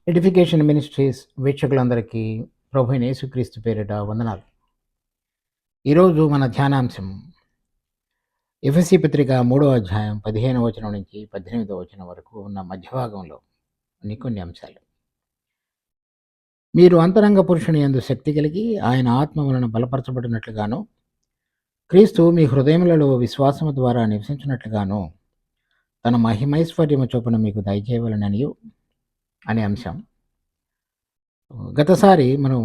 Edification ministries వీక్షకులందరికీ ప్రభు అయిన యేసుక్రీస్తు పేరిట వందనాలు. ఈరోజు మన ధ్యానాంశం ఎఫెసీ పత్రిక 3వ అధ్యాయం 15వ వచనం నుంచి 18వ వచనం వరకు ఉన్న మధ్యభాగంలో కొన్ని అంశాలు. మీరు అంతరంగ పురుషుని యందు శక్తి కలిగి ఆయన ఆత్మ వలన బలపరచబడినట్లుగాను, క్రీస్తు మీ హృదయములలో విశ్వాసము ద్వారా నివసించినట్లుగాను తన మహిమైశ్వర్యము చొప్పున మీకు దయచేయవలననియు అనే అంశం. గతసారి మనం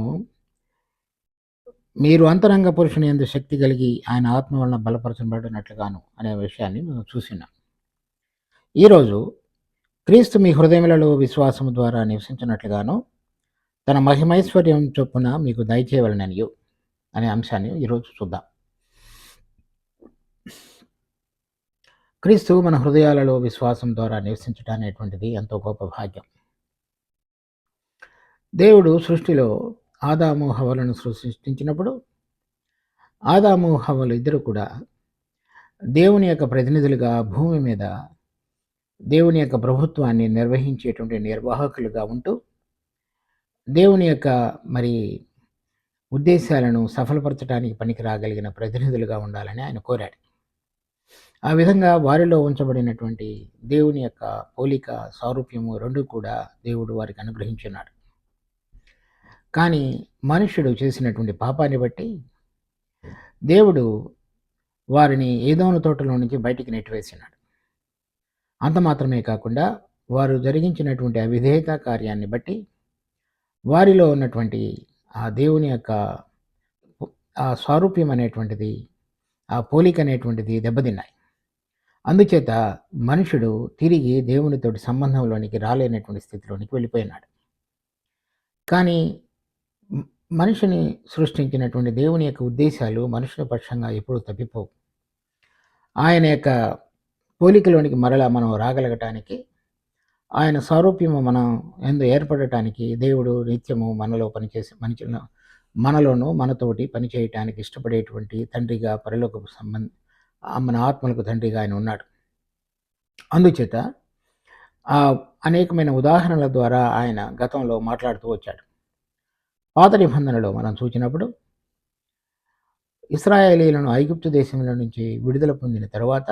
మీరు అంతరంగ పురుషుని యందు శక్తి కలిగి ఆయన ఆత్మ వలన బలపరచబడినట్లుగాను అనే విషయాన్ని మనం చూసినాం. ఈరోజు క్రీస్తు మీ హృదయములలో విశ్వాసము ద్వారా నివసించినట్లుగాను తన మహిమైశ్వర్యం చొప్పున మీకు దయచేయవలననియు అనే అంశాన్ని ఈరోజు చూద్దాం. క్రీస్తు మన హృదయాలలో విశ్వాసం ద్వారా నివసించడం అనేటువంటిది ఎంతో గొప్ప భాగ్యం. దేవుడు సృష్టిలో ఆదాము హవ్వలను సృష్టించినప్పుడు ఆదాము హవ్వలు ఇద్దరు కూడా దేవుని యొక్క ప్రతినిధులుగా భూమి మీద దేవుని యొక్క ప్రభుత్వాన్ని నిర్వహించేటువంటి నిర్వాహకులుగా ఉంటూ దేవుని యొక్క ఉద్దేశాలను సఫలపరచడానికి పనికి రాగలిగిన ప్రతినిధులుగా ఉండాలని ఆయన కోరాడు. ఆ విధంగా వారిలో ఉంచబడినటువంటి దేవుని యొక్క పోలిక సారూప్యము రెండు కూడా దేవుడు వారికి అనుగ్రహించున్నాడు. కానీ మనుష్యుడు చేసినటువంటి పాపాన్ని బట్టి దేవుడు వారిని ఏదోను తోటలో నుంచి బయటికి నెట్టివేసినాడు. అంత మాత్రమే కాకుండా వారు జరిగించినటువంటి అవిధేయత కార్యాన్ని బట్టి వారిలో ఉన్నటువంటి ఆ దేవుని యొక్క ఆ స్వారూప్యం అనేటువంటిది, ఆ పోలిక అనేటువంటిది దెబ్బతిన్నాయి. అందుచేత మనుషుడు తిరిగి దేవునితోటి సంబంధంలోనికి రాలేనటువంటి స్థితిలోనికి వెళ్ళిపోయినాడు. కానీ మనిషిని సృష్టించినటువంటి దేవుని యొక్క ఉద్దేశాలు మనుషుల పక్షంగా ఎప్పుడూ తప్పిపోవు. ఆయన యొక్క పోలికలోనికి మరలా మనం రాగలగటానికి, ఆయన సారూప్యము మనం ఎందు ఏర్పడటానికి దేవుడు నిత్యము మనలో మనలోనూ మనతోటి పనిచేయటానికి ఇష్టపడేటువంటి తండ్రిగా, పరలోకపు మన ఆత్మలకు తండ్రిగా ఆయన ఉన్నాడు. అందుచేత అనేకమైన ఉదాహరణల ద్వారా ఆయన గతంలో మాట్లాడుతూ వచ్చాడు. పాత నిబంధనలో మనం చూసినప్పుడు ఇశ్రాయేలీయులను ఐగుప్తు దేశంలో నుంచి విడుదల పొందిన తరువాత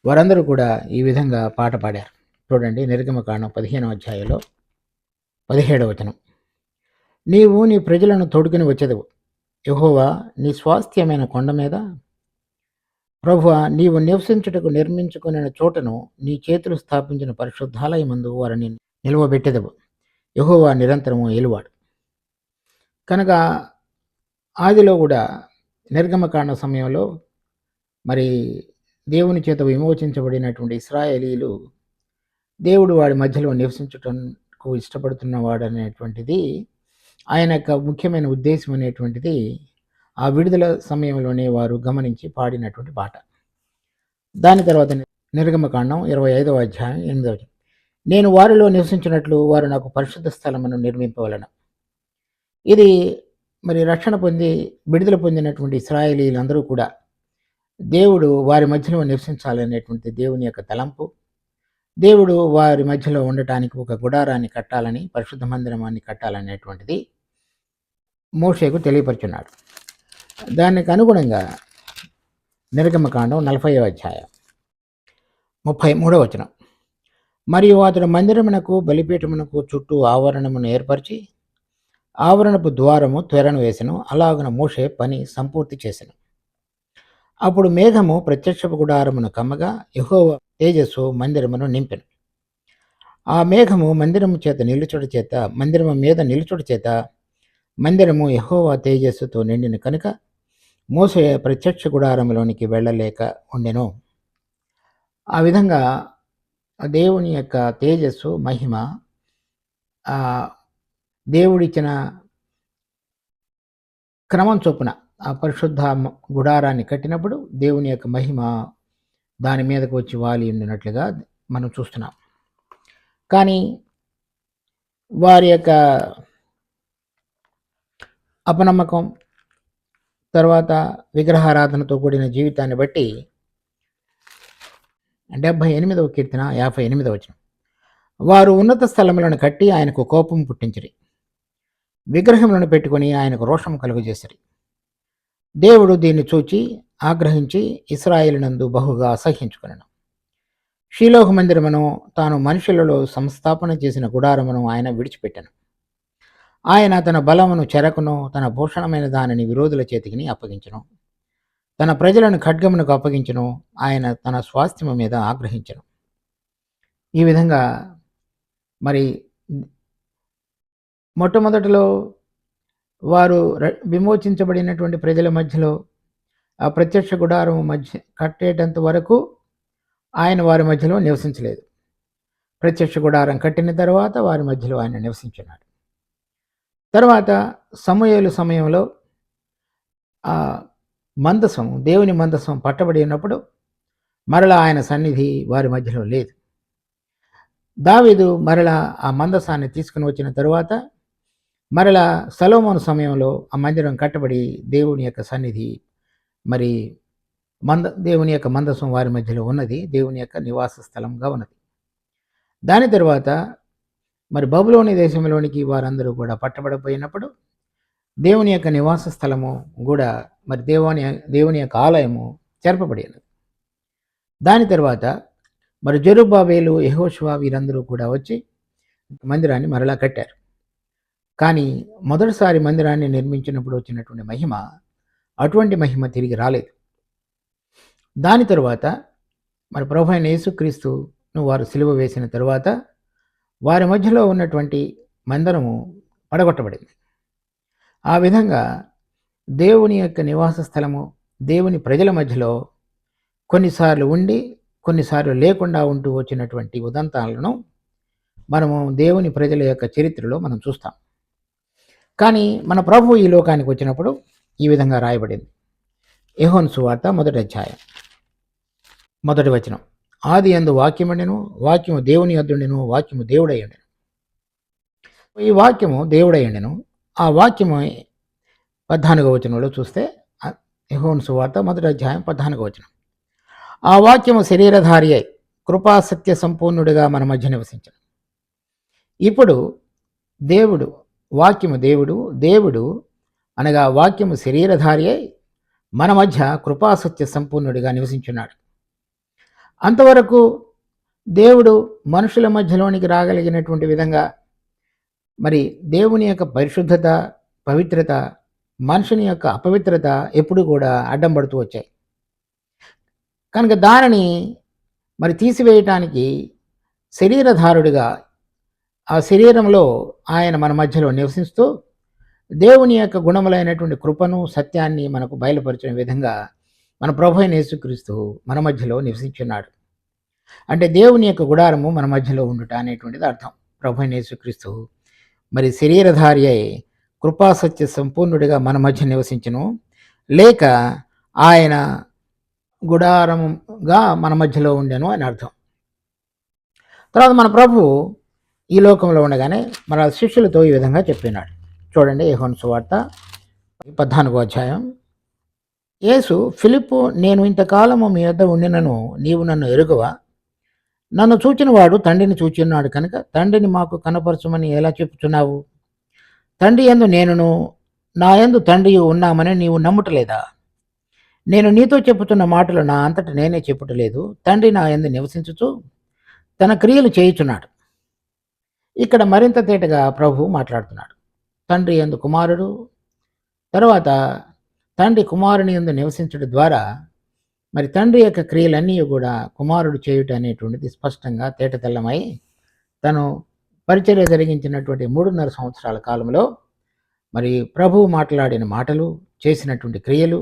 వారందరూ కూడా ఈ విధంగా పాట పాడారు. చూడండి, నిర్గమకాండం 15వ అధ్యాయంలో 17వ వచనం. నీవు నీ ప్రజలను తోడుకుని వచ్చేదవు, యెహోవా నీ స్వాస్థ్యమైన కొండ మీద, ప్రభువా నీవు నివసించుటకు నిర్మించుకున్న చోటను నీ చేతులు స్థాపించిన పరిశుద్ధాలయమందు వారిని నిలువబెట్టెదవు, యెహోవా నిరంతరము ఏలువాడు. కనుక ఆదిలో కూడా నిర్గమకాండ సమయంలో దేవుని చేత విమోచించబడినటువంటి ఇశ్రాయేలీయులు దేవుడు వాడి మధ్యలో నివసించటకు ఇష్టపడుతున్నవాడు అనేటువంటిది ఆయన యొక్క ముఖ్యమైన ఉద్దేశం అనేటువంటిది ఆ విడుదల సమయంలోనే వారు గమనించి పాడినటువంటి పాట. దాని తర్వాత నిర్గమకాండం 25వ అధ్యాయం 8వ వచనం. నేను వారిలో నివసించినట్లు వారు నాకు పరిశుద్ధ స్థలమును నిర్మింపవలెను. ఇది రక్షణ పొంది విడుదల పొందినటువంటి ఇశ్రాయేలీయులందరూ కూడా దేవుడు వారి మధ్యలో నివసించాలనేటువంటి దేవుని యొక్క తలంపు, దేవుడు వారి మధ్యలో ఉండటానికి ఒక గుడారాన్ని కట్టాలని, పరిశుద్ధ మందిరాన్ని కట్టాలనేటువంటిది మోషేకు తెలియపరుచున్నాడు. దానికి అనుగుణంగా నిర్గమకాండం 40వ అధ్యాయం 33వ వచనం. మరియు అతడు మందిరమునకు బలిపీఠమునకు చుట్టూ ఆవరణమును ఏర్పరిచి ఆవరణపు ద్వారము త్వరను వేసెను. అలాగున మోషే పని సంపూర్తి చేసెను. అప్పుడు మేఘము ప్రత్యక్షపు గుడారమును కమ్మగా యెహోవా తేజస్సు మందిరమును నింపెను. ఆ మేఘము మందిరము మీద నిలుచుట చేత మందిరము యెహోవా తేజస్సుతో నిండిన కనుక మోషే ప్రత్యక్ష గుడారములోనికి వెళ్ళలేక ఉండెను. ఆ విధంగా దేవుని యొక్క తేజస్సు, మహిమ, దేవుడిచ్చిన క్రమం చొప్పున ఆ పరిశుద్ధ గుడారాన్ని కట్టినప్పుడు దేవుని యొక్క మహిమ దాని మీదకు వచ్చి వాలి ఉండినట్లుగా మనం చూస్తున్నాం. కానీ వారి యొక్క అపనమ్మకం, తర్వాత విగ్రహారాధనతో కూడిన జీవితాన్ని బట్టి 78వ కీర్తన 58వ వచనం. వారు ఉన్నత స్థలములను కట్టి ఆయనకు కోపం పుట్టించిరి, విగ్రహములను పెట్టుకుని ఆయనకు రోషం కలుగజేసిరి. దేవుడు దీన్ని చూచి ఆగ్రహించి ఇశ్రాయేలునందు బహుగా అసహ్యించుకొనెను. షీలోహు మందిరమును, తాను మనుషులలో సంస్థాపన చేసిన గుడారమును ఆయన విడిచిపెట్టెను. ఆయన తన బలమును చెరకును, తన భూషణమైన దానిని విరోధుల చేతికిని అప్పగించెను. తన ప్రజలను ఖడ్గమునకు అప్పగించెను. ఆయన తన స్వాస్థ్యము మీద ఆగ్రహించెను. ఈ విధంగా మరి మొట్టమొదటిలో వారు విమోచించబడినటువంటి ప్రజల మధ్యలో ఆ ప్రత్యక్ష గుడారం మధ్య కట్టేటంత వరకు ఆయన వారి మధ్యలో నివసించలేదు. ప్రత్యక్ష గుడారం కట్టిన తర్వాత వారి మధ్యలో ఆయన నివసించున్నాడు. తర్వాత సమూయేలు సమయంలో ఆ మందసం, దేవుని మందసం పట్టబడి ఉన్నప్పుడు మరలా ఆయన సన్నిధి వారి మధ్యలో లేదు. దావీదు మరలా ఆ మందసాన్ని తీసుకుని వచ్చిన తరువాత మరలా సొలొమోను సమయంలో ఆ మందిరం కట్టబడి దేవుని యొక్క సన్నిధి మరి దేవుని యొక్క మందసం వారి మధ్యలో ఉన్నది, దేవుని యొక్క నివాస స్థలంగా ఉన్నది. దాని తర్వాత మరి బబులోని దేశంలోనికి వారందరూ కూడా పట్టబడిపోయినప్పుడు దేవుని యొక్క నివాస స్థలము కూడా మరి దేవుని యొక్క ఆలయము చెరపబడి ఉన్నది. దాని తర్వాత మరి జెరుబ్బాబేలు, యెహోషువ వీరందరూ కూడా వచ్చి మందిరాన్ని మరలా కట్టారు. కానీ మొదటిసారి మందిరాన్ని నిర్మించినప్పుడు వచ్చినటువంటి మహిమ, అటువంటి మహిమ తిరిగి రాలేదు. దాని తరువాత మరి ప్రభు అయిన యేసుక్రీస్తును వారు సిలువ వేసిన తరువాత వారి మధ్యలో ఉన్నటువంటి మందిరము పడగొట్టబడింది. ఆ విధంగా దేవుని యొక్క నివాస స్థలము దేవుని ప్రజల మధ్యలో కొన్నిసార్లు ఉండి కొన్నిసార్లు లేకుండా ఉంటూ వచ్చినటువంటి ఉదంతాలను మనము దేవుని ప్రజల యొక్క చరిత్రలో మనం చూస్తాం. కానీ మన ప్రభు ఈ లోకానికి వచ్చినప్పుడు ఈ విధంగా రాయబడింది. యోహాను సువార్త 1వ అధ్యాయం 1వ వచనం, ఆది యందు వాక్యముండెను, వాక్యము దేవుని యొద్దుండెను, వాక్యము దేవుడై ఉండెను. ఈ వాక్యము దేవుడై ఉండెను. ఆ వాక్యము 14వ వచనంలో చూస్తే యోహాను సువార్త 1వ అధ్యాయం 14వ వచనం, ఆ వాక్యము శరీరధారి అయి కృపా సత్య సంపూర్ణుడిగా మన మధ్య నివసించను. ఇప్పుడు వాక్యము దేవుడు అనగా వాక్యము శరీరధారి అయి మన మధ్య కృపాసత్య సంపూర్ణుడిగా నివసించున్నాడు. అంతవరకు దేవుడు మనుషుల మధ్యలోనికి రాగలిగినటువంటి విధంగా మరి దేవుని యొక్క పరిశుద్ధత, పవిత్రత, మనుషుని యొక్క అపవిత్రత ఎప్పుడు కూడా అడ్డం పడుతూ వచ్చాయి. కనుక దానిని మరి తీసివేయటానికి శరీరధారుడిగా ఆ శరీరంలో ఆయన మన మధ్యలో నివసిస్తూ దేవుని యొక్క గుణములైనటువంటి కృపను, సత్యాన్ని మనకు బయలుపరిచిన విధంగా మన ప్రభు అయిన యేసుక్రీస్తు మన మధ్యలో నివసించున్నాడు. అంటే దేవుని యొక్క గుడారము మన మధ్యలో ఉండుట అనేటువంటిది అర్థం. ప్రభు అయిన యేసుక్రీస్తు మరి శరీరధారి అయి కృపాసత్య సంపూర్ణుడిగా మన మధ్య నివసించును, లేక ఆయన గుడారముగా మన మధ్యలో ఉండెను అని అర్థం. తర్వాత మన ప్రభు ఈ లోకంలో ఉండగానే మన శిష్యులతో ఈ విధంగా చెప్పినాడు. చూడండి, యోహాను సువార్త 14వ అధ్యాయం. యేసు ఫిలిప్పు, నేను ఇంతకాలము మీ వద్ద ఉండినను నీవు నన్ను ఎరుగవా? నన్ను చూచిన వాడు తండ్రిని చూచున్నాడు కనుక తండ్రిని మాకు కనపరచమని ఎలా చెప్పుచున్నావు? తండ్రి యందు నేనును నా యందు తండ్రి ఉన్నామని నీవు నమ్ముటలేదా? నేను నీతో చెప్పుతున్న మాటలు నా అంతట నేనే చెప్పుటలేదు, తండ్రి నా యందు నివసించుచు తన క్రియలు చేయుచున్నాడు. ఇక్కడ మరింత తేటగా ప్రభు మాట్లాడుతున్నాడు. తండ్రి యందు కుమారుడు, తర్వాత తండ్రి కుమారుని యందు నివసించడం ద్వారా మరి తండ్రి యొక్క క్రియలన్నీ కూడా కుమారుడు చేయుట అనేటువంటిది స్పష్టంగా తేటతెల్లమై తను పరిచర్య జరిగించినటువంటి 3.5 సంవత్సరాల కాలంలో మరి ప్రభువు మాట్లాడిన మాటలు, చేసినటువంటి క్రియలు,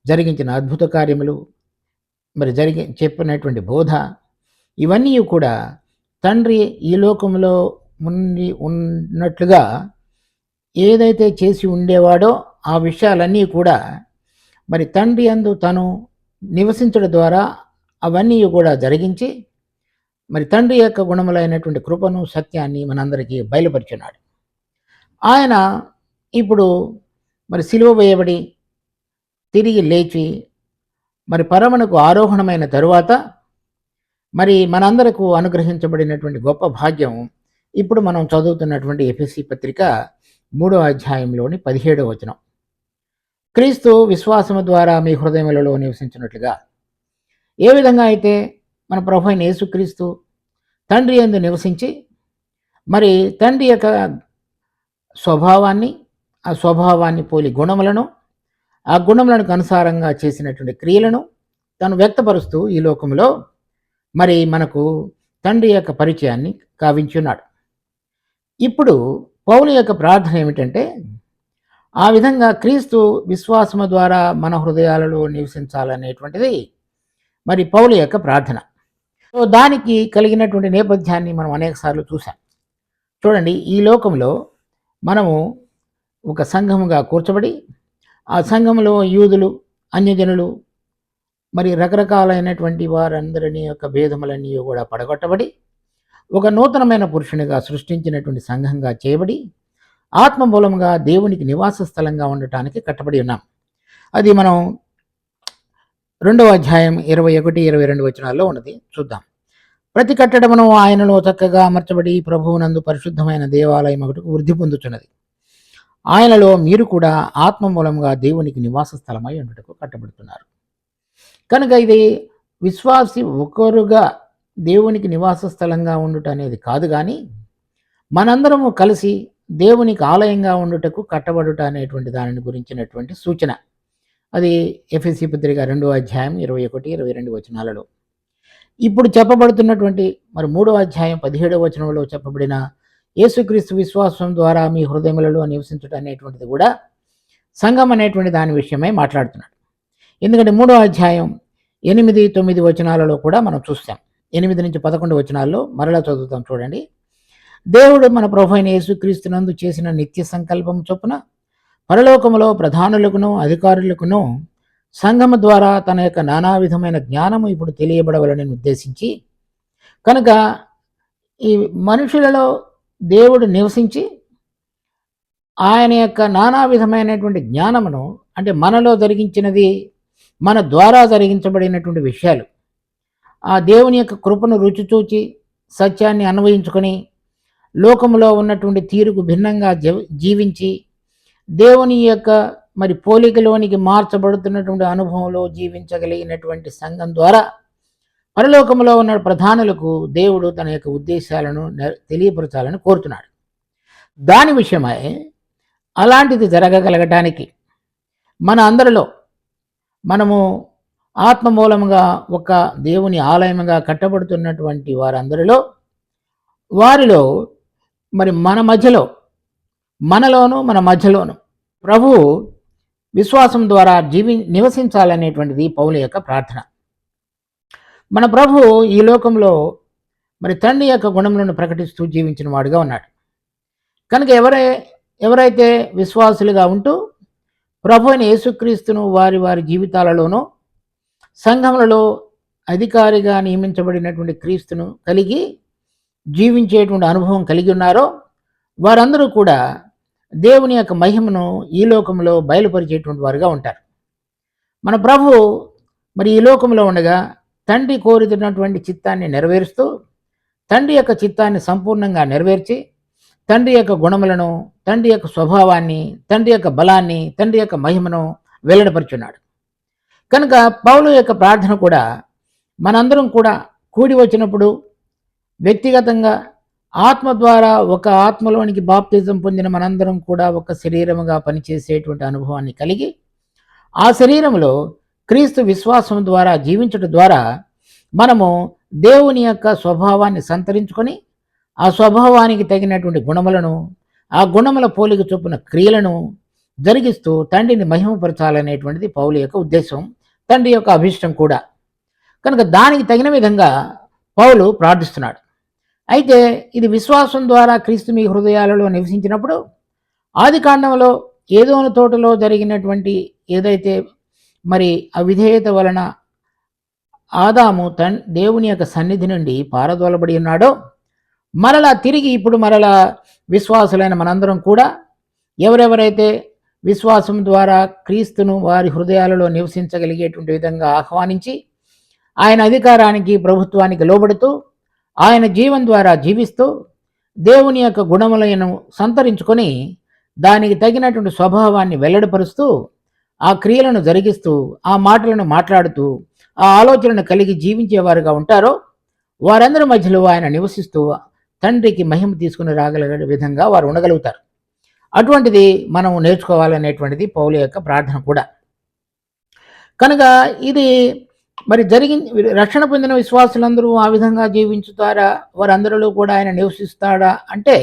జరిగించిన అద్భుత కార్యములు, మరి చెప్పినటువంటి బోధ, ఇవన్నీ కూడా తండ్రి ఈ లోకంలో ఉన్నట్లుగా ఏదైతే చేసి ఉండేవాడో ఆ విషయాలన్నీ కూడా మరి తండ్రి యందు తను నివసించడం ద్వారా అవన్నీ కూడా జరిగించి మరి తండ్రి యొక్క గుణములైనటువంటి కృపను, సత్యాన్ని మనందరికీ బయలుపరిచున్నాడు. ఆయన ఇప్పుడు మరి సిలువ వేయబడి తిరిగి లేచి మరి పరమునకు ఆరోహణమైన తరువాత మరి మనందరకు అనుగ్రహించబడినటువంటి గొప్ప భాగ్యం ఇప్పుడు మనం చదువుతున్నటువంటి ఎఫెసీ పత్రిక 3వ అధ్యాయంలోని 17వ వచనం. క్రీస్తు విశ్వాసము ద్వారా మీ హృదయములలో నివసించినట్లుగా. ఏ విధంగా అయితే మన ప్రభు అయిన యేసుక్రీస్తు తండ్రి యందు నివసించి మరి తండ్రి యొక్క స్వభావాన్ని, ఆ స్వభావాన్ని పోలి గుణములను, ఆ గుణములకు అనుసారంగా చేసినటువంటి క్రియలను తను వ్యక్తపరుస్తూ ఈ లోకంలో మరి మనకు తండ్రి యొక్క పరిచయాన్ని కావించున్నాడు. ఇప్పుడు పౌలు యొక్క ప్రార్థన ఏమిటంటే, ఆ విధంగా క్రీస్తు విశ్వాసము ద్వారా మన హృదయాలలో నివసించాలనేటువంటిది మరి పౌలు యొక్క ప్రార్థన. సో దానికి కలిగినటువంటి నేపథ్యాన్ని మనం అనేకసార్లు చూసాం. చూడండి, ఈ లోకంలో మనము ఒక సంఘముగా కూర్చబడి, ఆ సంఘంలో యూదులు, అన్యజనులు, మరి రకరకాలైనటువంటి వారందరినీ యొక్క భేదములన్నీ కూడా పడగొట్టబడి ఒక నూతనమైన పురుషునిగా సృష్టించినటువంటి సంఘంగా చేయబడి ఆత్మ మూలంగా దేవునికి నివాస స్థలంగా ఉండటానికి కట్టబడి ఉన్నాం. అది మనం 2వ అధ్యాయం 21-22 వచనాల్లో ఉన్నది. చూద్దాం. ప్రతి కట్టడమును ఆయనలో చక్కగా అమర్చబడి ప్రభువునందు పరిశుద్ధమైన దేవాలయం ఒకటికి వృద్ధి పొందుతున్నది. ఆయనలో మీరు కూడా ఆత్మ మూలంగా దేవునికి నివాస స్థలమై ఉండటకు కట్టబడుతున్నారు. కనుక ఇది విశ్వాసి ఒకరుగా దేవునికి నివాస స్థలంగా ఉండుట అనేది కాదు, కానీ మనందరము కలిసి దేవునికి ఆలయంగా ఉండుటకు కట్టబడుట అనేటువంటి దానిని గురించినటువంటి సూచన. అది ఎఫెసీ పత్రిక 2వ అధ్యాయం 21-22 వచనాలలో. ఇప్పుడు చెప్పబడుతున్నటువంటి మరి 3వ అధ్యాయం 17వ వచనంలో చెప్పబడిన యేసుక్రీస్తు విశ్వాసం ద్వారా మీ హృదయములలో నివసించుట అనేటువంటిది కూడా సంఘం అనేటువంటి దాని విషయమై మాట్లాడుతున్నాడు. ఎందుకంటే 3వ అధ్యాయం 8-9 వచనాలలో కూడా మనం చూస్తాం. 8-11 వచనాల్లో మరలా చదువుతాం. చూడండి. దేవుడు మన ప్రభు అయిన యేసుక్రీస్తునందు చేసిన నిత్య సంకల్పం చొప్పున పరలోకములో ప్రధానులకును అధికారులకును సంఘము ద్వారా తన యొక్క నానా విధమైన జ్ఞానము ఇప్పుడు తెలియబడవలని ఉద్దేశించి, కనుక ఈ మనుషులలో దేవుడు నివసించి ఆయన యొక్క నానా విధమైనటువంటి జ్ఞానమును, అంటే మనలో జరిగించినది, మన ద్వారా జరిగించబడినటువంటి విషయాలు, ఆ దేవుని యొక్క కృపను రుచి చూచి సత్యాన్ని అన్వయించుకొని లోకములో ఉన్నటువంటి తీరుకు భిన్నంగా జీవించి దేవుని యొక్క మరి పోలికలోనికి మార్చబడుతున్నటువంటి అనుభవంలో జీవించగలిగినటువంటి సంఘం ద్వారా పరలోకంలో ఉన్న ప్రధానులకు దేవుడు తన యొక్క ఉద్దేశాలను తెలియపరచాలని కోరుతున్నాడు. దాని విషయమై అలాంటిది జరగగలగటానికి మన అందరిలో మనము ఆత్మ మూలముగా ఒక దేవుని ఆలయముగా కట్టబడుతున్నటువంటి వారిలో మరి మన మధ్యలోను మన మధ్యలోను ప్రభు విశ్వాసం ద్వారా నివసించాలనేటువంటిది పౌలు యొక్క ప్రార్థన. మన ప్రభు ఈ లోకంలో మరి తండ్రి యొక్క గుణములను ప్రకటిస్తూ జీవించిన వాడుగా ఉన్నాడు. కనుక ఎవరైతే విశ్వాసులుగా ఉంటూ ప్రభు అయిన యేసుక్రీస్తును వారి వారి జీవితాలలోనూ సంఘములలో అధికారిగా నియమించబడినటువంటి క్రీస్తును కలిగి జీవించేటువంటి అనుభవం కలిగి ఉన్నారో వారందరూ కూడా దేవుని యొక్క మహిమను ఈ లోకంలో బయలుపరిచేటువంటి వారుగా ఉంటారు. మన ప్రభు మరి ఈ లోకంలో ఉండగా తండ్రి కోరుతున్నటువంటి చిత్తాన్ని నెరవేరుస్తూ తండ్రి యొక్క చిత్తాన్ని సంపూర్ణంగా నెరవేర్చి తండ్రి యొక్క గుణములను, తండ్రి యొక్క స్వభావాన్ని, తండ్రి యొక్క బలాన్ని, తండ్రి యొక్క మహిమను వెల్లడిపరుచున్నాడు. కనుక పౌలు యొక్క ప్రార్థన కూడా మనందరం కూడా కూడి వచ్చినప్పుడు వ్యక్తిగతంగా ఆత్మ ద్వారా ఒక ఆత్మలోనికి బాప్తిజం పొందిన మనందరం కూడా ఒక శరీరముగా పనిచేసేటువంటి అనుభవాన్ని కలిగి ఆ శరీరంలో క్రీస్తు విశ్వాసం ద్వారా జీవించడం ద్వారా మనము దేవుని యొక్క స్వభావాన్ని సంతరించుకొని ఆ స్వభావానికి తగినటువంటి గుణములను, ఆ గుణముల పోలిక చొప్పున క్రియలను జరిగిస్తూ తండ్రిని మహిమపరచాలనేటువంటిది పౌలు యొక్క ఉద్దేశం, తండ్రి యొక్క అభిష్టం కూడా. కనుక దానికి తగిన విధంగా పౌలు ప్రార్థిస్తున్నాడు. అయితే ఇది విశ్వాసం ద్వారా క్రీస్తు మీ హృదయాలలో నివసించినప్పుడు ఆదికాండంలో ఏదోను తోటలో జరిగినటువంటి ఏదైతే మరి అవిధేయత వలన ఆదాము దేవుని యొక్క సన్నిధి నుండి పారదోలబడి ఉన్నాడో మరలా తిరిగి ఇప్పుడు మరలా విశ్వాసులైన మనందరం కూడా ఎవరెవరైతే విశ్వాసం ద్వారా క్రీస్తును వారి హృదయాలలో నివసించగలిగేటువంటి విధంగా ఆహ్వానించి ఆయన అధికారానికి, ప్రభుత్వానికి లోబడుతూ, ఆయన జీవం ద్వారా జీవిస్తూ, దేవుని యొక్క గుణములను సంతరించుకొని దానికి తగినటువంటి స్వభావాన్ని వెల్లడిపరుస్తూ, ఆ క్రియలను జరిగిస్తూ, ఆ మాటలను మాట్లాడుతూ, ఆ ఆలోచనను కలిగి జీవించేవారుగా ఉంటారో వారందరి మధ్యలో ఆయన నివసిస్తూ తండ్రికి మహిమ తీసుకుని రాగలిగే విధంగా వారు ఉండగలుగుతారు. అటువంటిది మనం నేర్చుకోవాలనేటువంటిది పౌలు యొక్క ప్రార్థన కూడా. కనుక ఇది మరి రక్షణ పొందిన విశ్వాసులందరూ ఆ విధంగా జీవించుతారా, వారందరిలో కూడా ఆయన నివసిస్తాడా అంటే,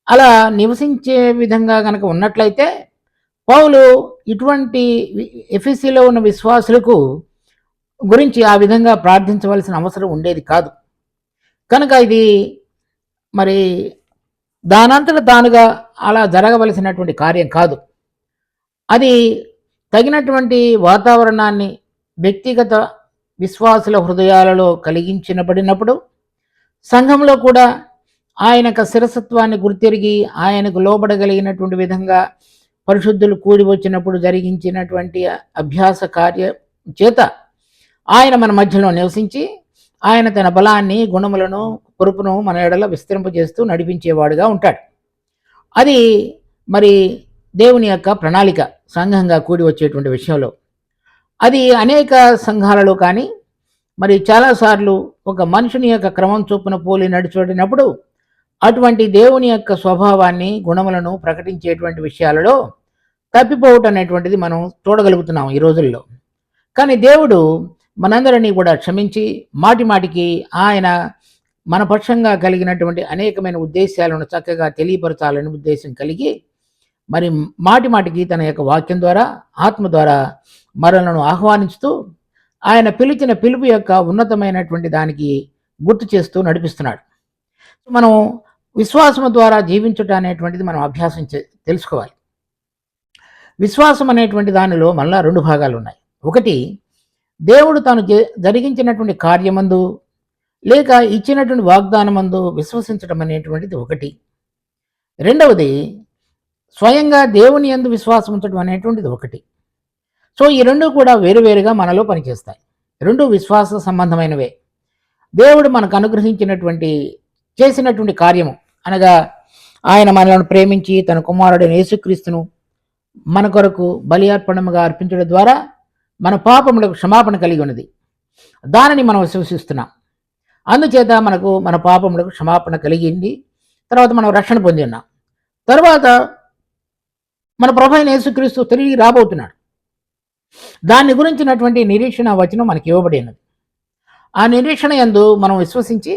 అలా నివసించే విధంగా కనుక ఉన్నట్లయితే పౌలు ఇటువంటి ఎఫెసీలో ఉన్న విశ్వాసులకు గురించి ఆ విధంగా ప్రార్థించవలసిన అవసరం ఉండేది కాదు. కనుక ఇది మరి దానంతట తానుగా అలా జరగవలసినటువంటి కార్యం కాదు. అది తగినటువంటి వాతావరణాన్ని వ్యక్తిగత విశ్వాసుల హృదయాలలో కలిగించబడినప్పుడు, సంఘంలో కూడా ఆయన శిరసత్వాన్ని గుర్తెరిగి ఆయనకు లోబడగలిగినటువంటి విధంగా పరిశుద్ధులు కూడి వచ్చినప్పుడు జరిగించినటువంటి అభ్యాస కార్యం చేత ఆయన మన మధ్యలో నివసించి ఆయన తన బలాన్ని, గుణములను, కృపను మన ఎడల విస్తరింపజేస్తూ నడిపించేవాడుగా ఉంటాడు. అది మరి దేవుని యొక్క ప్రణాళిక సంఘంగా కూడి వచ్చేటువంటి విషయంలో. అది అనేక సంఘాలలో కానీ మరి చాలాసార్లు ఒక మనుషుని యొక్క క్రమం చొప్పున పోలి నడిచినప్పుడు అటువంటి దేవుని యొక్క స్వభావాన్ని, గుణములను ప్రకటించేటువంటి విషయాలలో తప్పిపోవటం అనేటువంటిది మనం చూడగలుగుతున్నాం ఈ రోజుల్లో. కానీ దేవుడు మనందరినీ కూడా క్షమించి మాటిమాటికి ఆయన మన పక్షంగా కలిగినటువంటి అనేకమైన ఉద్దేశాలను చక్కగా తెలియపరచాలని ఉద్దేశం కలిగి మరి మాటిమాటికి తన యొక్క వాక్యం ద్వారా, ఆత్మ ద్వారా మనలను ఆహ్వానిస్తూ ఆయన పిలిచిన పిలుపు యొక్క ఉన్నతమైనటువంటి దానికి గుర్తు చేస్తూ నడిపిస్తున్నాడు. మనం విశ్వాసం ద్వారా జీవించటం అనేటువంటిది మనం అభ్యాసం తెలుసుకోవాలి. విశ్వాసం అనేటువంటి దానిలో మళ్ళా 2 భాగాలు ఉన్నాయి. ఒకటి, దేవుడు తాను జరిగించినటువంటి కార్యమందు లేక ఇచ్చినటువంటి వాగ్దానమందు విశ్వసించడం అనేటువంటిది ఒకటి. రెండవది, స్వయంగా దేవుని యందు విశ్వాసం ఉంచడం అనేటువంటిది ఒకటి. సో ఈ 2 కూడా వేరువేరుగా మనలో పనిచేస్తాయి. 2 విశ్వాస సంబంధమైనవే. దేవుడు మనకు అనుగ్రహించినటువంటి చేసినటువంటి కార్యము అనగా ఆయన మనలను ప్రేమించి తన కుమారుడైన యేసుక్రీస్తును మన కొరకు బలి అర్పణముగా అర్పించడం ద్వారా మన పాపములకు క్షమాపణ కలిగి ఉన్నది. దానిని మనం విశ్వసిస్తున్నాం. అందుచేత మనకు మన పాపములకు క్షమాపణ కలిగింది. తర్వాత మనం రక్షణ పొంది ఉన్నాం. తర్వాత మన ప్రభువైన యేసుక్రీస్తు తిరిగి రాబోతున్నాడు. దాన్ని గురించినటువంటి నిరీక్షణ వచనం మనకి ఇవ్వబడినది. ఆ నిరీక్షణ యందు మనం విశ్వసించి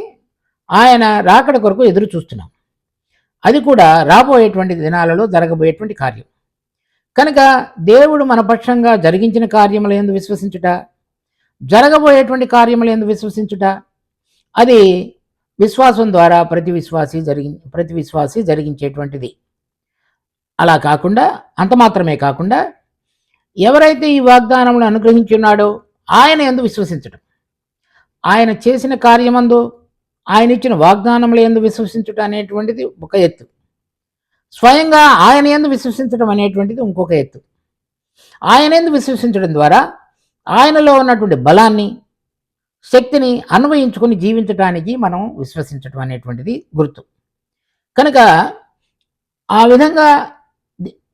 ఆయన రాకడ కొరకు ఎదురు చూస్తున్నాం. అది కూడా రాబోయేటువంటి దినాలలో జరగబోయేటువంటి కార్యం. కనుక దేవుడు మన పక్షంగా జరిగించిన కార్యముల యందు విశ్వసించుట, జరగబోయేటువంటి కార్యముల యందు విశ్వసించుట, అది విశ్వాసం ద్వారా ప్రతి విశ్వాసి జరిగించేటువంటిది. అలా కాకుండా, అంత మాత్రమే కాకుండా ఎవరైతే ఈ వాగ్దానములను అనుగ్రహించున్నాడో ఆయన యందు విశ్వసించడం, ఆయన చేసిన కార్యమందు, ఆయన ఇచ్చిన వాగ్దానముల యందు విశ్వసించుట అనేటువంటిది ఒక ఎత్తు. స్వయంగా ఆయన యందు విశ్వసించడం అనేటువంటిది ఇంకొక ఎత్తు. ఆయన యందు విశ్వసించడం ద్వారా ఆయనలో ఉన్నటువంటి బలాన్ని, శక్తిని అన్వయించుకొని జీవించడానికి మనం విశ్వసించడం అనేటువంటిది గుర్తు. కనుక ఆ విధంగా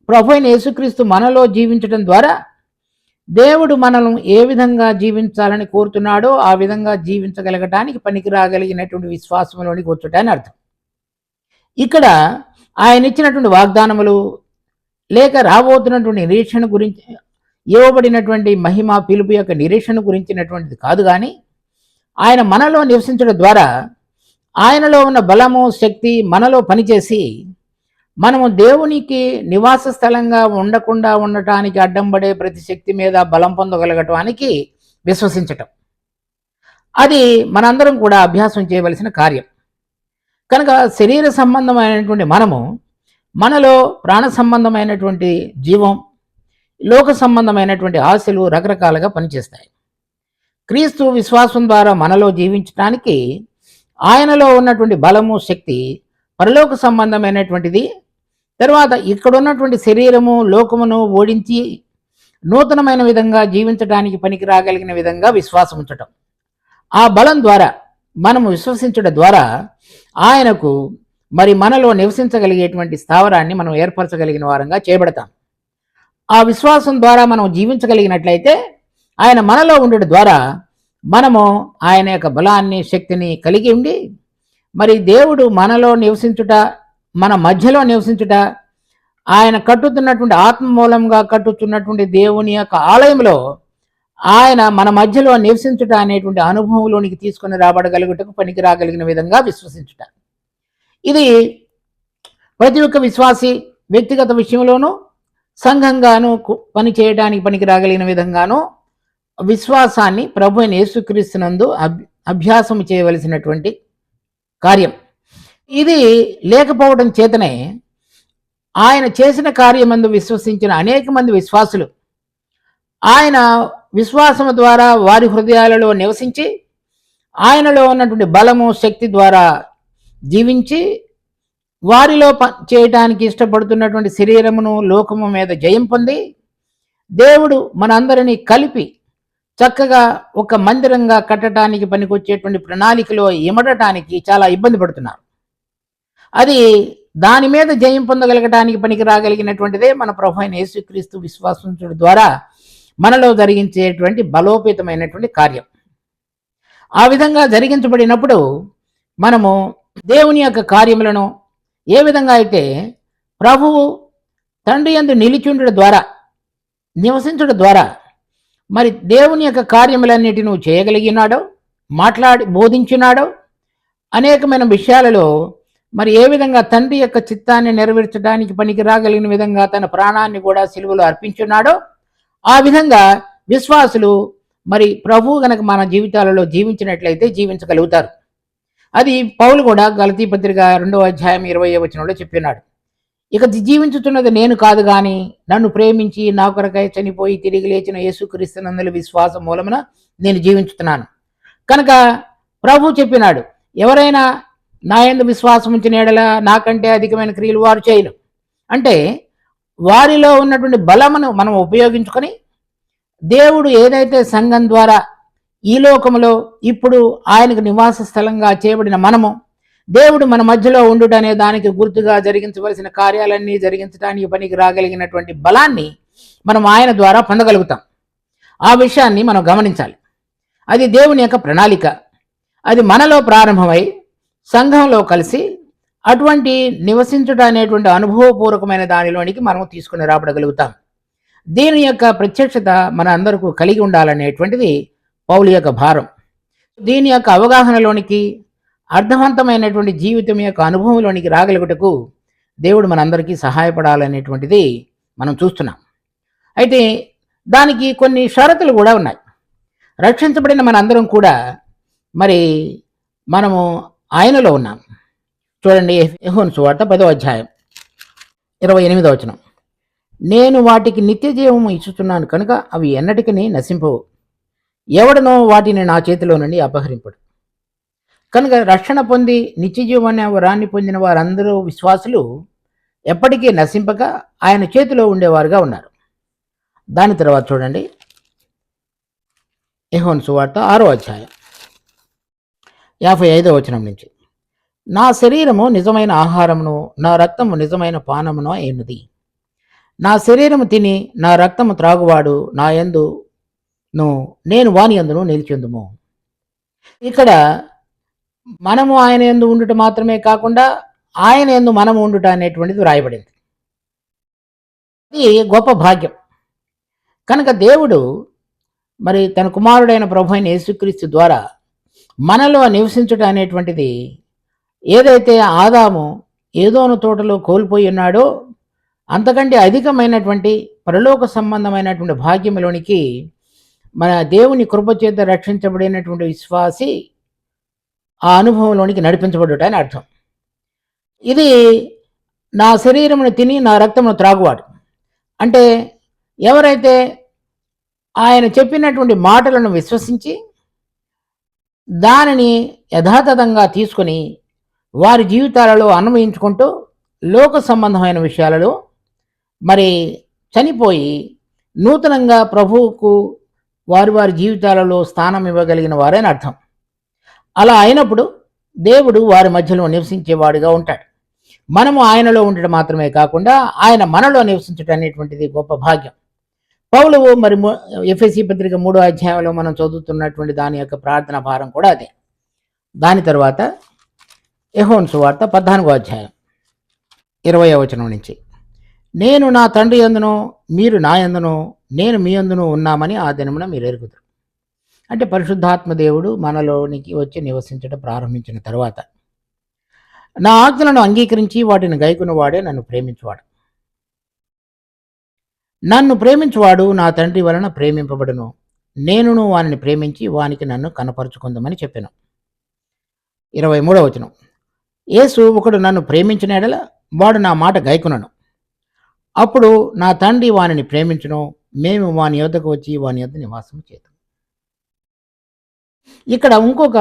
ప్రభువైన యేసుక్రీస్తు మనలో జీవించడం ద్వారా దేవుడు మనల్ని ఏ విధంగా జీవించాలని కోరుతున్నాడో ఆ విధంగా జీవించగలగటానికి పనికి రాగలిగినటువంటి విశ్వాసంలోనికి వచ్చుటని అర్థం. ఇక్కడ ఆయన ఇచ్చినటువంటి వాగ్దానములు లేక రాబోతున్నటువంటి నిరీక్షణ గురించి, ఇవ్వబడినటువంటి మహిమ పిలుపు యొక్క నిరీక్షణ గురించినటువంటిది కాదు, కానీ ఆయన మనలో నివసించడం ద్వారా ఆయనలో ఉన్న బలము, శక్తి మనలో పనిచేసి మనము దేవునికి నివాస స్థలంగా ఉండకుండా ఉండటానికి అడ్డం పడే ప్రతి శక్తి మీద బలం పొందగలగటానికి విశ్వసించటం, అది మనందరం కూడా అభ్యాసం చేయవలసిన కార్యం. కనుక శరీర సంబంధమైనటువంటి మనలో ప్రాణ సంబంధమైనటువంటి జీవం, లోక సంబంధమైనటువంటి ఆశలు రకరకాలుగా పనిచేస్తాయి. క్రీస్తు విశ్వాసం ద్వారా మనలో జీవించడానికి ఆయనలో ఉన్నటువంటి బలము, శక్తి పరలోక సంబంధమైనటువంటిది. తర్వాత ఇక్కడ ఉన్నటువంటి శరీరము, లోకమును ఓడించి నూతనమైన విధంగా జీవించడానికి పనికి రాగలిగిన విధంగా విశ్వాసం ఉంచటం. ఆ బలం ద్వారా మనము విశ్వసించడం ద్వారా ఆయనకు మరి మనలో నివసించగలిగేటువంటి స్థావరాన్ని మనం ఏర్పరచగలిగిన వారంగా చేయబడతాం. ఆ విశ్వాసం ద్వారా మనం జీవించగలిగినట్లయితే ఆయన మనలో ఉండడం ద్వారా మనము ఆయన యొక్క బలాన్ని, శక్తిని కలిగి ఉండి మరి దేవుడు మనలో నివసించుట, మన మధ్యలో నివసించుట, ఆయన కట్టుతున్నటువంటి ఆత్మ మూలంగా కట్టుతున్నటువంటి దేవుని యొక్క ఆలయంలో ఆయన మన మధ్యలో నివసించుట అనేటువంటి అనుభవంలోనికి తీసుకుని రాబడగలుగుటకు పనికి రాగలిగిన విధంగా విశ్వసించుట. ఇది ప్రతి ఒక్క విశ్వాసి వ్యక్తిగత విషయంలోనూ సంఘంగాను పని చేయడానికి పనికి రాగలిగిన విధంగాను విశ్వాసాన్ని ప్రభు అయిన యేసుక్రీస్తునందు అభ్యాసం చేయవలసినటువంటి కార్యం. ఇది లేకపోవడం చేతనే ఆయన చేసిన కార్యమందు విశ్వసించిన అనేక మంది విశ్వాసులు ఆయన విశ్వాసము ద్వారా వారి హృదయాలలో నివసించి ఆయనలో ఉన్నటువంటి బలము, శక్తి ద్వారా జీవించి వారిలో చేయటానికి ఇష్టపడుతున్నటువంటి శరీరమును, లోకము మీద జయం పొంది దేవుడు మనందరినీ కలిపి చక్కగా ఒక మందిరంగా కట్టడానికి పనికొచ్చేటువంటి ప్రణాళికలో ఇమడటానికి చాలా ఇబ్బంది పడుతున్నారు. అది దాని మీద జయం పొందగలగటానికి పనికి రాగలిగినటువంటిదే మన ప్రభు అయిన యేసుక్రీస్తు విశ్వాసించడం ద్వారా మనలో జరిగించేటువంటి బలోపేతమైనటువంటి కార్యం. ఆ విధంగా జరిగించబడినప్పుడు మనము దేవుని యొక్క కార్యములను ఏ విధంగా అయితే ప్రభువు తండ్రి యందు నిలిచుండడం ద్వారా, నివసించడం ద్వారా మరి దేవుని యొక్క కార్యములన్నిటి నువ్వు చేయగలిగినాడో, మాట్లాడి బోధించినాడో, అనేకమైన విషయాలలో మరి ఏ విధంగా తండ్రి యొక్క చిత్తాన్ని నెరవేర్చడానికి పనికి రాగలిగిన విధంగా తన ప్రాణాన్ని కూడా సిలువలో అర్పించున్నాడో ఆ విధంగా విశ్వాసులు మరి ప్రభువు గనక మన జీవితాలలో జీవించినట్లయితే జీవించగలుగుతారు. అది పౌలు కూడా గలతీ పత్రిక 2వ అధ్యాయం 20వ వచనంలో చెప్పినాడు. ఇక జీవించుతున్నది నేను కాదు గాని నన్ను ప్రేమించి నా కొరకై చనిపోయి తిరిగి లేచిన యేసుక్రీస్తునందు విశ్వాసం మూలమున నేను జీవించుతున్నాను. కనుక ప్రభు చెప్పినాడు, ఎవరైనా నా యందు విశ్వాసం ఉంచిన ఎడల నాకంటే అధికమైన క్రియలు వారు చేయరు. అంటే వారిలో ఉన్నటువంటి బలమును మనం ఉపయోగించుకొని దేవుడు ఏదైతే సంఘం ద్వారా ఈ లోకములో ఇప్పుడు ఆయనకు నివాస స్థలంగా చేయబడిన మనము దేవుడు మన మధ్యలో ఉండుట అనే దానికి గుర్తుగా జరిగించవలసిన కార్యాలన్నీ జరిగించడానికి పనికి రాగలిగినటువంటి బలాన్ని మనం ఆయన ద్వారా పొందగలుగుతాం. ఆ విషయాన్ని మనం గమనించాలి. అది దేవుని యొక్క ప్రణాళిక. అది మనలో ప్రారంభమై సంఘంలో కలిసి అటువంటి నివసించుట అనేటువంటి అనుభవపూర్వకమైన దానిలోనికి మనం తీసుకుని రాబడగలుగుతాం. దీని యొక్క ప్రత్యక్షత మన అందరికీ కలిగి ఉండాలనేటువంటిది పౌలు యొక్క భారం. దీని యొక్క అవగాహనలోనికి, అర్థవంతమైనటువంటి జీవితం యొక్క అనుభవంలోనికి రాగలుగుటకు దేవుడు మనందరికీ సహాయపడాలనేటువంటిది మనం చూస్తున్నాం. అయితే దానికి కొన్ని షరతులు కూడా ఉన్నాయి. రక్షించబడిన మనందరం కూడా మరి మనము ఆయనలో ఉన్నాం. చూడండి, యోహాను సువార్త 10వ అధ్యాయం 28వ వచనం. నేను వాటికి నిత్య జీవము ఇచ్చుచున్నాను కనుక అవి ఎన్నటికీ నశింపవు, ఎవడనో వాటిని నా చేతిలో నుండి అపహరింపడు. కనుక రక్షణ పొంది నిత్య జీవం అనే వరాన్ని పొందిన వారందరూ విశ్వాసులు ఎప్పటికీ నశింపక ఆయన చేతిలో ఉండేవారుగా ఉన్నారు. దాని తర్వాత చూడండి, యోహాను సువార్త 6వ అధ్యాయం 55వ వచనం నుంచి. నా శరీరము నిజమైన ఆహారమును, నా రక్తము నిజమైన పానమును అయినది. నా శరీరము తిని నా రక్తము త్రాగువాడు నా యందును నేను వాని యందును నిలిచెందుము. ఇక్కడ మనము ఆయన యందు ఉండుట మాత్రమే కాకుండా ఆయన యందు మనము ఉండుట అనేటువంటిది వ్రాయబడింది. ఇది గొప్ప భాగ్యం. కనుక దేవుడు మరి తన కుమారుడైన ప్రభు అయిన యేసుక్రీస్తు ద్వారా మనలో నివసించుట అనేటువంటిది ఏదైతే ఆదాము ఏదోను తోటలో కోల్పోయి ఉన్నాడో అంతకంటే అధికమైనటువంటి పరలోక సంబంధమైనటువంటి భాగ్యంలోనికి మన దేవుని కృపచేత రక్షించబడినటువంటి విశ్వాసి ఆ అనుభవంలోనికి నడిపించబడుట అని అర్థం. ఇది నా శరీరమును తిని నా రక్తమును త్రాగువాడు అంటే ఎవరైతే ఆయన చెప్పినటువంటి మాటలను విశ్వసించి దానిని యథాతథంగా తీసుకొని వారి జీవితాలలో అన్వయించుకుంటూ లోక సంబంధమైన విషయాలలో మరి చనిపోయి నూతనంగా ప్రభువుకు వారి వారి జీవితాలలో స్థానం ఇవ్వగలిగిన వారని అర్థం. అలా అయినప్పుడు దేవుడు వారి మధ్యలో నివసించేవాడిగా ఉంటాడు. మనము ఆయనలో ఉండటం మాత్రమే కాకుండా ఆయన మనలో నివసించడం అనేటువంటిది గొప్ప భాగ్యం. పౌలు మరి ఎఫెసీ పత్రిక 3వ అధ్యాయంలో మనం చదువుతున్నటువంటి దాని యొక్క ప్రార్థన భారం కూడా అదే. దాని తర్వాత యోహాను సువార్త 14వ అధ్యాయం 20వ వచనం నుంచి, నేను నా తండ్రి యందును మీరు నా యందును నేను మీ యందును ఉన్నామని ఆ దినమున మీరు ఎరుగుదురు. అంటే పరిశుద్ధాత్మ దేవుడు మనలోనికి వచ్చి నివసించడం ప్రారంభించిన తర్వాత, నా ఆజ్ఞలను అంగీకరించి వాటిని గైకొనువాడే నన్ను ప్రేమించువాడు. నన్ను ప్రేమించువాడు నా తండ్రి వలన ప్రేమింపబడును, నేనును వానిని ప్రేమించి వానికి నన్ను కనపరుచుకుందామని చెప్పాను. 23వ వచనం, యేసు ఒకడు నన్ను ప్రేమించిన ఎడల వాడు నా మాట గైకొనను, అప్పుడు నా తండ్రి వానిని ప్రేమించును, మేము వాని యొద్దకు వచ్చి వాని యొద్ద నివాసం చేద్దాం. ఇక్కడ ఇంకొక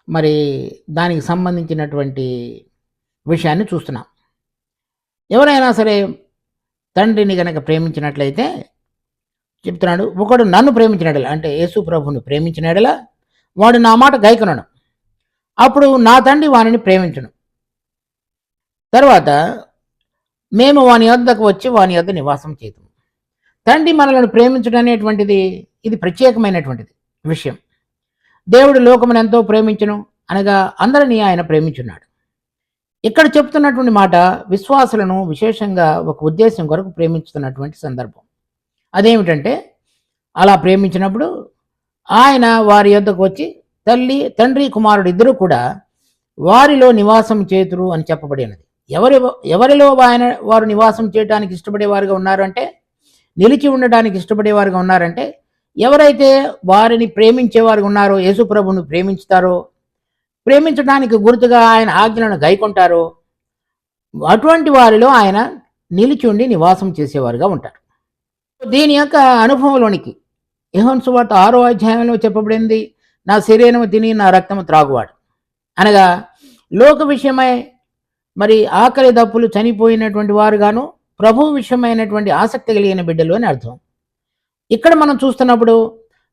మరి దానికి సంబంధించినటువంటి విషయాన్ని చూస్తున్నాం. ఎవరైనా సరే తండ్రిని గనక ప్రేమించినట్లయితే చెప్తున్నాడు, ఒకడు నన్ను ప్రేమించినడల, అంటే యేసు ప్రభువుని ప్రేమించినడల వాడు నా మాట గైకొనను, అప్పుడు నా తండ్రి వానిని ప్రేమించును, తర్వాత మేము వాని యొద్దకు వచ్చి వాని యొద్ద నివాసం చేద్దాం. తండ్రి మనలను ప్రేమించడం అనేటువంటిది ఇది ప్రత్యేకమైనటువంటిది విషయం. దేవుడు లోకమును ఎంతో ప్రేమించును అనగా అందరినీ ఆయన ప్రేమించున్నాడు. ఇక్కడ చెప్తున్నటువంటి మాట విశ్వాసులను విశేషంగా ఒక ఉద్దేశం కొరకు ప్రేమించుతున్నటువంటి సందర్భం. అదేమిటంటే, అలా ప్రేమించినప్పుడు ఆయన వారి యొద్దకు వచ్చి తండ్రి కుమారుడు ఇద్దరు కూడా వారిలో నివాసం చేతురు అని చెప్పబడినది. ఎవరిలో వారు నివాసం చేయడానికి ఇష్టపడేవారుగా ఉన్నారంటే, నిలిచి ఉండడానికి ఇష్టపడేవారుగా ఉన్నారంటే, ఎవరైతే వారిని ప్రేమించేవారు ఉన్నారో, యేసు ప్రభువును ప్రేమించుతారో, ప్రేమించడానికి గుర్తుగా ఆయన ఆజ్ఞలను గైకొంటారో, అటువంటి వారిలో ఆయన నిలిచి ఉండి నివాసం చేసేవారుగా ఉంటారు. దీని యొక్క అనుభవంలోనికి యోహాను సువార్త 6వ అధ్యాయంలో చెప్పబడింది, నా శరీరము తిని నా రక్తము త్రాగువాడు అనగా లోక విషయమై మరి ఆకలి దప్పులు చనిపోయినటువంటి వారుగాను ప్రభు విషయమైనటువంటి ఆసక్తి కలిగిన బిడ్డలు అని అర్థం. ఇక్కడ మనం చూస్తున్నప్పుడు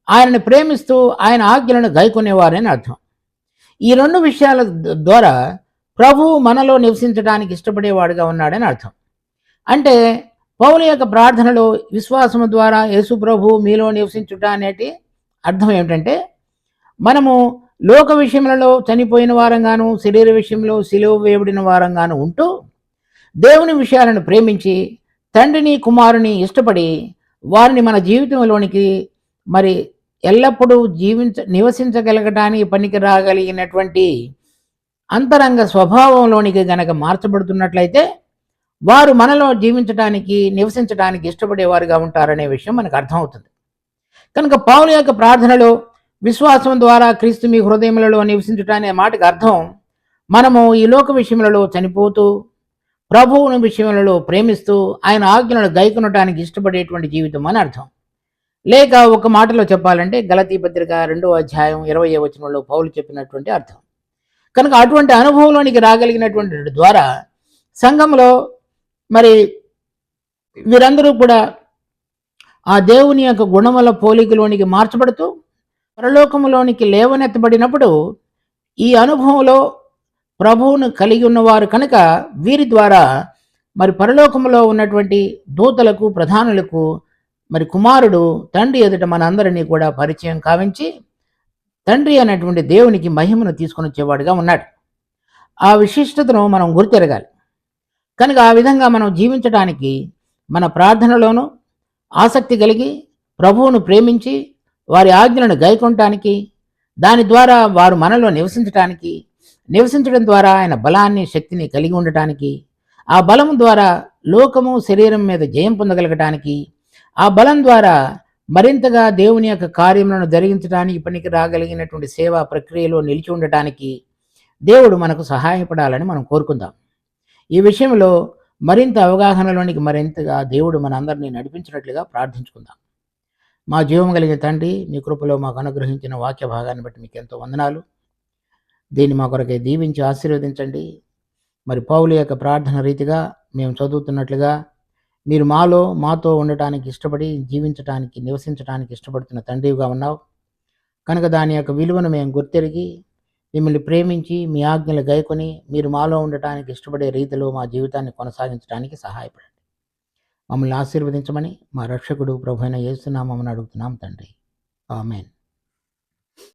ఆయనను ప్రేమిస్తూ ఆయన ఆజ్ఞలను గైకొనేవారని అర్థం. ఈ రెండు విషయాల ద్వారా ప్రభువు మనలో నివసించడానికి ఇష్టపడేవాడుగా ఉన్నాడని అర్థం. అంటే పౌలు యొక్క ప్రార్థనలో విశ్వాసము ద్వారా యేసు ప్రభు మీలో నివసించుట అనేది అర్థం ఏమిటంటే, మనము లోక విషయములలో చనిపోయిన వారంగాను శరీర విషయంలో సిలువ వేయబడిన వారంగాను ఉంటూ దేవుని విషయాలను ప్రేమించి తండ్రిని కుమారుని ఇష్టపడి వారిని మన జీవితంలోనికి మరి ఎల్లప్పుడూ నివసించగలగటానికి పనికి రాగలిగినటువంటి అంతరంగ స్వభావంలోనికి గనక మార్చబడుతున్నట్లయితే వారు మనలో నివసించడానికి ఇష్టపడేవారుగా ఉంటారనే విషయం మనకు అర్థమవుతుంది. కనుక పౌలు యొక్క ప్రార్థనలో విశ్వాసం ద్వారా క్రీస్తు మీ హృదయములలో నివసించుట అనే మాటకు అర్థం, మనము ఈ లోక విషయములలో చనిపోతూ ప్రభువుని విషయములలో ప్రేమిస్తూ ఆయన ఆజ్ఞలను గైకొనటానికి ఇష్టపడేటువంటి జీవితం అని అర్థం. లేక ఒక మాటలో చెప్పాలంటే గలతీ పత్రిక 2వ అధ్యాయం 20వ వచనంలో పౌలు చెప్పినటువంటి అర్థం. కనుక అటువంటి అనుభవంలోనికి రాగలిగినటువంటి ద్వారా సంఘంలో మరి వీరందరూ కూడా ఆ దేవుని యొక్క గుణముల పోలికలోనికి మార్చబడుతూ పరలోకములోనికి లేవనెత్తబడినప్పుడు ఈ అనుభవంలో ప్రభువును కలిగి ఉన్నవారు కనుక వీరి ద్వారా మరి పరలోకములో ఉన్నటువంటి దూతలకు ప్రధానులకు మరి కుమారుడు తండ్రి ఎదుట మనందరినీ కూడా పరిచయం కావించి తండ్రి అనేటువంటి దేవునికి మహిమను తీసుకొని వచ్చేవాడుగా ఉన్నాడు. ఆ విశిష్టతను మనం గుర్తెరగాలి. కనుక ఆ విధంగా మనం జీవించడానికి మన ప్రార్థనలోనూ ఆసక్తి కలిగి ప్రభువును ప్రేమించి వారి ఆజ్ఞలను గైకొనటానికి, దాని ద్వారా వారు మనలో నివసించడం ద్వారా ఆయన బలాన్ని శక్తిని కలిగి ఉండటానికి, ఆ బలం ద్వారా లోకము శరీరం మీద జయం పొందగలగటానికి, ఆ బలం ద్వారా మరింతగా దేవుని యొక్క కార్యములను జరిగించడానికి పనికి రాగలిగినటువంటి సేవా ప్రక్రియలో నిలిచి ఉండటానికి దేవుడు మనకు సహాయపడాలని మనం కోరుకుందాం. ఈ విషయంలో మరింత అవగాహనలోనికి మరింతగా దేవుడు మనందరినీ నడిపించినట్లుగా ప్రార్థించుకుందాం. మా జీవం కలిగిన తండ్రి, మీ కృపలో మాకు అనుగ్రహించిన వాక్య భాగాన్ని బట్టి మీకు ఎంతో వందనాలు. దీన్ని మా కొరకే దీవించి ఆశీర్వదించండి. మరి పౌలు యొక్క ప్రార్థన రీతిగా మేము చదువుతున్నట్లుగా మీరు మాతో ఉండటానికి ఇష్టపడి జీవించటానికి నివసించటానికి ఇష్టపడుతున్న తండ్రివిగా ఉన్నావు కనుక దాని యొక్క విలువను మేము గుర్తెరిగి మిమ్మల్ని ప్రేమించి మీ ఆజ్ఞలు గైకొని మీరు మాలో ఉండటానికి ఇష్టపడే రీతిలో మా జీవితాన్ని కొనసాగించడానికి సహాయపడండి. మమ్మల్ని ఆశీర్వదించమని మా రక్షకుడు ప్రభు అయిన యేసు నామమున అడుగుతున్నాం తండ్రి. ఆమేన్.